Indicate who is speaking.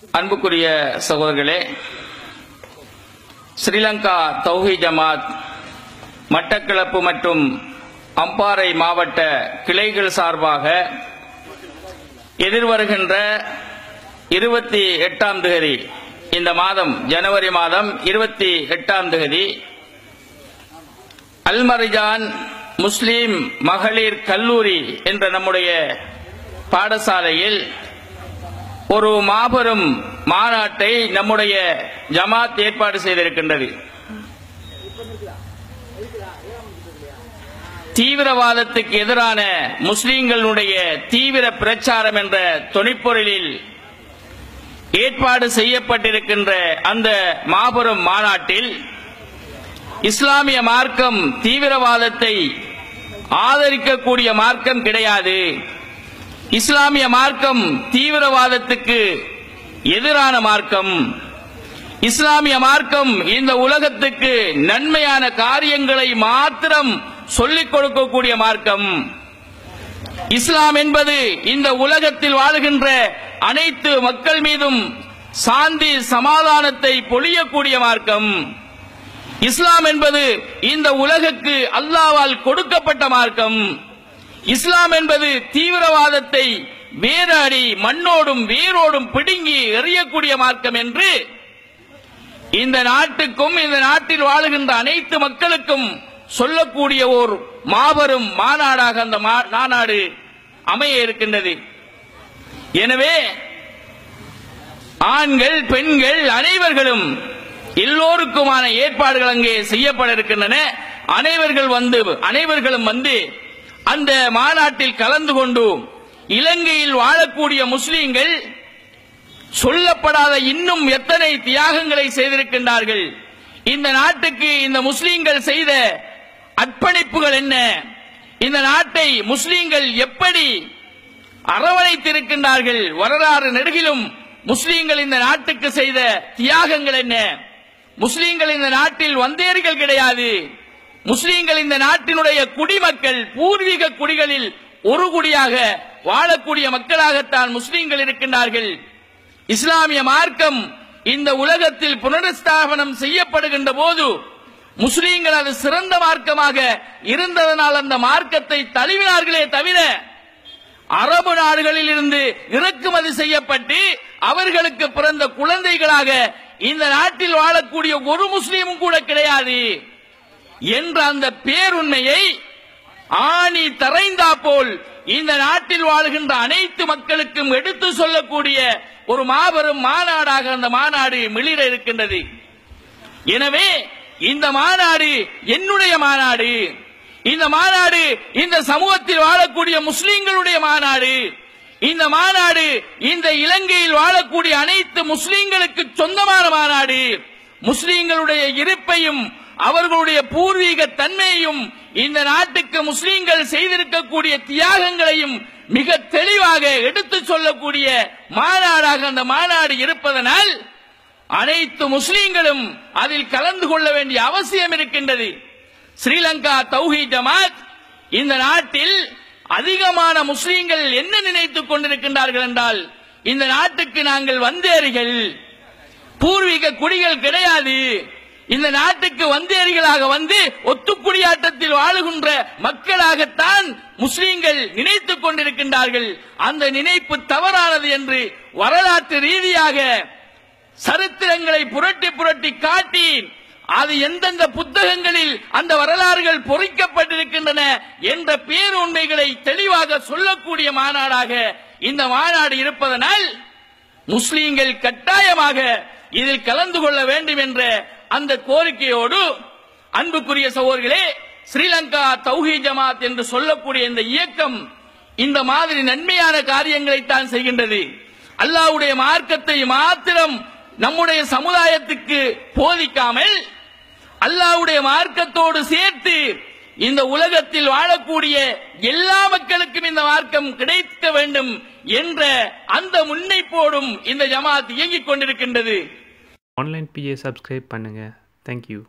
Speaker 1: அன்புக்குரிய சகோதரர்களே, ஸ்ரீலங்கா தௌஹீத் ஜமாத் மட்டக்களப்பு மற்றும் அம்பாறை மாவட்ட கிளைகள் சார்பாக எதிர்வருகின்ற 28ஆம் தேதி, இந்த மாதம் ஜனவரி மாதம் 28ஆம் தேதி அல்மரிஜான் முஸ்லிம் மகளிர் கல்லூரி என்ற நம்முடைய பாடசாலையில் ஒரு மாபெரும் மாநாட்டை நம்முடைய ஜமாத் ஏற்பாடு செய்திருக்கின்றது. தீவிரவாதத்துக்கு எதிரான முஸ்லிம்களுடைய தீவிர பிரச்சாரம் என்ற தொனிப்பொருளில் ஏற்பாடு செய்யப்பட்டிருக்கின்ற அந்த மாபெரும் மாநாட்டில் இஸ்லாமிய மார்க்கம் தீவிரவாதத்தை ஆதரிக்கக்கூடிய மார்க்கம் கிடையாது. இஸ்லாமிய மார்க்கம் தீவிரவாதத்துக்கு எதிரான மார்க்கம். இஸ்லாமிய மார்க்கம் இந்த உலகத்துக்கு நன்மையான காரியங்களை மாத்திரம் சொல்லிக் கொடுக்கக்கூடிய மார்க்கம். இஸ்லாம் என்பது இந்த உலகத்தில் வாழுகின்ற அனைத்து மக்கள் மீதும் சாந்தி சமாதானத்தை பொழியக்கூடிய மார்க்கம். இஸ்லாம் என்பது இந்த உலகுக்கு அல்லாஹ்வால் கொடுக்கப்பட்ட மார்க்கம். இஸ்லாம் என்பது தீவிரவாதத்தை வேறாடி மண்ணோடும் வேரோடும் பிடுங்கி எறியக்கூடிய மார்க்கம் என்று இந்த நாட்டுக்கும் இந்த நாட்டில் வாழுகின்ற அனைத்து மக்களுக்கும் சொல்லக்கூடிய ஓர் மாபெரும் மாநாடாக அந்த மாநாடு அமைய இருக்கின்றது. எனவே ஆண்கள் பெண்கள் அனைவர்களும் எல்லோருக்குமான ஏற்பாடுகள் அங்கே செய்யப்பட இருக்கின்றன. அனைவர்களும் வந்து அந்த மாநாட்டில் கலந்து கொண்டு இலங்கையில் வாழக்கூடிய முஸ்லிம்கள் சொல்லப்படாத இன்னும் எத்தனை தியாகங்களை செய்திருக்கின்றார்கள், இந்த நாட்டுக்கு இந்த முஸ்லிம்கள் செய்த அர்ப்பணிப்புகள் என்ன, இந்த நாட்டை முஸ்லிம்கள் எப்படி அரவணைத்திருக்கின்றார்கள், வரலாறு நெடுகிலும் முஸ்லிம்கள் இந்த நாட்டுக்கு செய்த தியாகங்கள் என்ன. முஸ்லிம்கள் இந்த நாட்டில் வந்தேர்கள் கிடையாது. முஸ்லிம்கள் இந்த நாட்டினுடைய குடிமக்கள், பூர்வீக குடிகளில் ஒரு குடியாக வாழக்கூடிய மக்களாகத்தான் முஸ்லிம்கள் இருக்கின்றார்கள். இஸ்லாமிய மார்க்கம் இந்த உலகத்தில் புனரஸ்தாபனம் செய்யப்படுகின்ற போது முஸ்லிம்கள் அது சிறந்த மார்க்கமாக இருந்ததனால் அந்த மார்க்கத்தை தழுவினார்களே தவிர அரபு நாடுகளில் இருந்து இறக்குமதி செய்யப்பட்டு அவர்களுக்கு பிறந்த குழந்தைகளாக இந்த நாட்டில் வாழக்கூடிய ஒரு முஸ்லீமும் கூட கிடையாது என்ற அந்த பேருண்மையை ஆணி தரைந்தா போல் இந்த நாட்டில் வாழுகின்ற அனைத்து மக்களுக்கும் எடுத்து சொல்லக்கூடிய ஒரு மாபெரும் மாநாடாக அந்த மாநாடு மிளிர இருக்கின்றது. எனவே இந்த மாநாடு என்னுடைய மாநாடு, இந்த மாநாடு இந்த சமூகத்தில் வாழக்கூடிய முஸ்லிம்களுடைய மாநாடு, இந்த மாநாடு இந்த இலங்கையில் வாழக்கூடிய அனைத்து முஸ்லிம்களுக்கு சொந்தமான மாநாடு. முஸ்லிம்களுடைய இருப்பையும் அவர்களுடைய பூர்வீக தன்மையையும் இந்த நாட்டுக்கு முஸ்லிம்கள் செய்திருக்கக்கூடிய தியாகங்களையும் மிக தெளிவாக எடுத்து சொல்லக்கூடிய மாநாடாக அந்த மாநாடு இருப்பதனால் அனைத்து முஸ்லிம்களும் அதில் கலந்து கொள்ள வேண்டிய அவசியம் இருக்கின்றது. ஸ்ரீலங்கா தௌஹீத் ஜமாத் இந்த நாட்டில் அதிகமான முஸ்லிம்கள் என்ன நினைத்துக் கொண்டிருக்கின்றார்கள் என்றால், இந்த நாட்டுக்கு நாங்கள் வந்தேரிகள், பூர்வீக குடிகள் கிடையாது, இந்த நாட்டுக்கு வந்தேரிகளாக வந்து ஒத்துக்குடியாட்டத்தில் வாழுகின்ற மக்களாகத்தான் முஸ்லிம்கள் நினைத்துக் கொண்டிருக்கின்றார்கள். அந்த நினைப்பு தவறானது என்று வரலாற்று ரீதியாக சரித்திரங்களை புரட்டி புரட்டி காட்டி அது எந்தெந்த புத்தகங்களில் அந்த வரலாறுகள் பொறிக்கப்பட்டிருக்கின்றன என்ற பேருண்மைகளை தெளிவாக சொல்லக்கூடிய மாநாடாக இந்த மாநாடு இருப்பதனால் முஸ்லிம்கள் கட்டாயமாக இதில் கலந்து கொள்ள வேண்டும் என்ற அந்த கோரிக்கையோடு, அன்புக்குரிய சகோதரர்களே, ஸ்ரீலங்கா தௌஹீத் ஜமாத் என்று சொல்லக்கூடிய இந்த இயக்கம் இந்த மாதிரி நன்மையான காரியங்களை தான் செய்கின்றது. அல்லாஹ்வுடைய மார்க்கத்தை மாத்திரம் நம்முடைய சமுதாயத்துக்கு போதிக்காமல் அல்லாஹ்வுடைய மார்க்கத்தோடு சேர்த்து இந்த உலகத்தில் வாழக்கூடிய எல்லா மக்களுக்கும் இந்த மார்க்கம் கிடைக்க வேண்டும் என்ற அந்த முன்னைப்போடும் இந்த ஜமாத் இயங்கிக் கொண்டிருக்கின்றது.
Speaker 2: ஆன்லைன் PA சப்ஸ்கிரைப் பண்ணுங்க. Thank you.